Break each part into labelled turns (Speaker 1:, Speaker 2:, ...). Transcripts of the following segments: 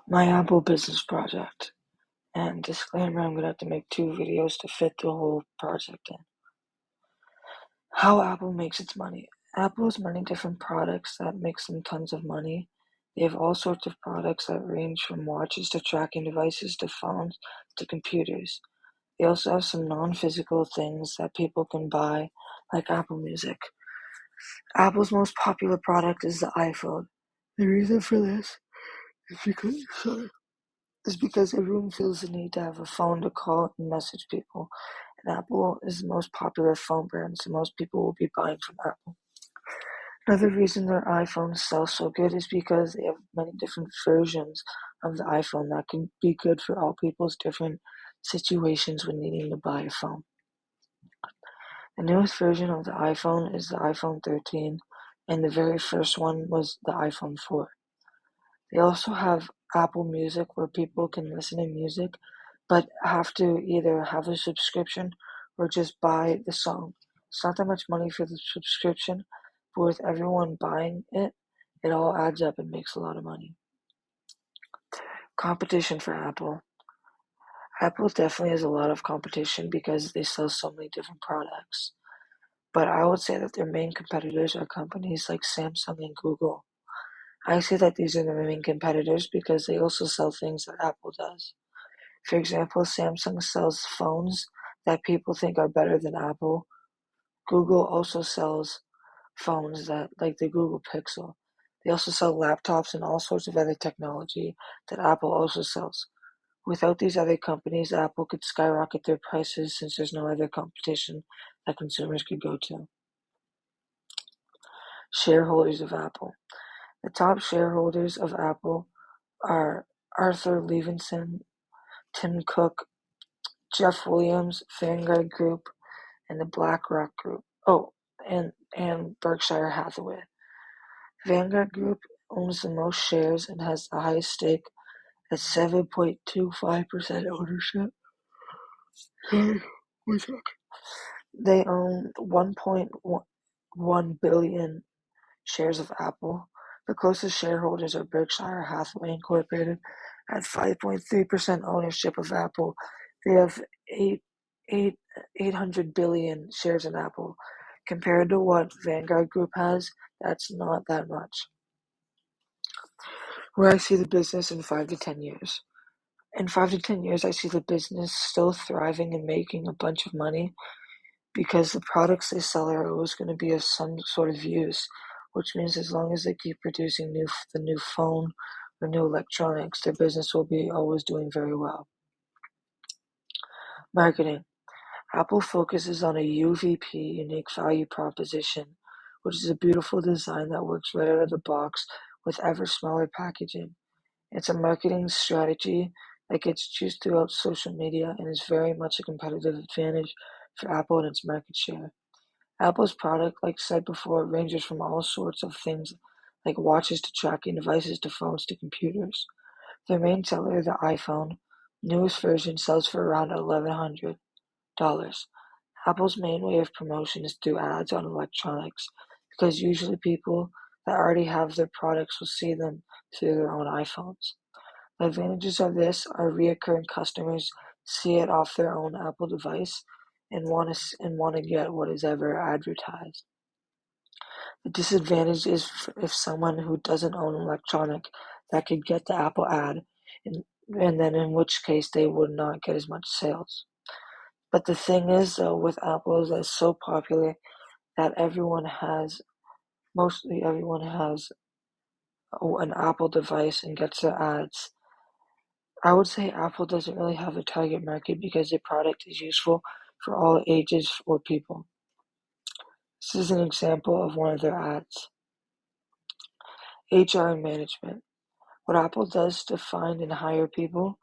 Speaker 1: My Apple business project. And disclaimer, I'm gonna have to make 2 videos to fit the whole project in. How Apple makes its money. Apple has many different products that makes them tons of money. They have all sorts of products that range from watches to tracking devices to phones to computers. They also have some non-physical things that people can buy, like Apple Music. Apple's most popular product is the iPhone. The reason for this is because everyone feels the need to have a phone to call and message people, and Apple is the most popular phone brand, so most people will be buying from Apple. Another reason their iPhones sell so good is because they have many different versions of the iPhone that can be good for all people's different situations when needing to buy a phone. The newest version of the iPhone is the iPhone 13, and the very first one was the iPhone 4. They also have Apple Music where people can listen to music but have to either have a subscription or just buy the song. It's not that much money for the subscription, but with everyone buying it, it all adds up and makes a lot of money. Competition for Apple. Apple definitely has a lot of competition because they sell so many different products. But I would say that their main competitors are companies like Samsung and Google. I say that these are their main competitors because they also sell things that Apple does. For example, Samsung sells phones that people think are better than Apple. Google also sells phones that, like the Google Pixel. They also sell laptops and all sorts of other technology that Apple also sells. Without these other companies, Apple could skyrocket their prices since there's no other competition that consumers could go to. Shareholders of Apple. The top shareholders of Apple are Arthur Levinson, Tim Cook, Jeff Williams, Vanguard Group, and the BlackRock Group. Oh, and Berkshire Hathaway. Vanguard Group owns the most shares and has the highest stake at 7.25% ownership. They own 1.1 billion shares of Apple. The closest shareholders are Berkshire Hathaway Incorporated at 5.3% ownership of Apple. They have 800 billion shares in Apple. Compared to what Vanguard Group has, that's not that much. Where I see the business in 5 to 10 years. In 5 to 10 years, I see the business still thriving and making a bunch of money because the products they sell are always going to be of some sort of use, which means as long as they keep producing the new phone or new electronics, their business will be always doing very well. Marketing. Apple focuses on a UVP, unique value proposition, which is a beautiful design that works right out of the box with ever smaller packaging. It's a marketing strategy that gets used throughout social media and is very much a competitive advantage for Apple and its market share. Apple's product, like said before, ranges from all sorts of things like watches to tracking devices to phones to computers. Their main seller, the iPhone, newest version sells for around $1,100. Apple's main way of promotion is through ads on electronics, because usually people that already have their products will see them through their own iPhones. The advantages of this are recurring customers see it off their own Apple device and want to get what is ever advertised. The disadvantage is if someone who doesn't own an electronic that could get the Apple ad, and then in which case they would not get as much sales. But the thing is, though, with Apple is that it's so popular that mostly everyone has an Apple device and gets their ads. I would say Apple doesn't really have a target market because their product is useful for all ages or people. This is an example of one of their ads. HR and management. What Apple does to find and hire people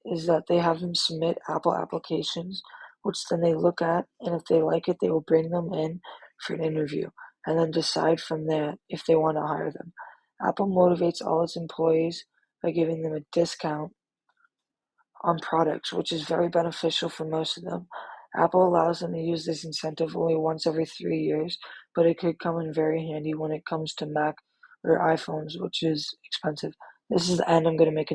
Speaker 1: is that they have them submit Apple applications, which then they look at, and if they like it, they will bring them in for an interview, and then decide from there if they want to hire them. Apple motivates all its employees by giving them a discount on products, which is very beneficial for most of them. Apple allows them to use this incentive only once every 3 years, but it could come in very handy when it comes to Mac or iPhones, which is expensive. This is the end. I'm going to make a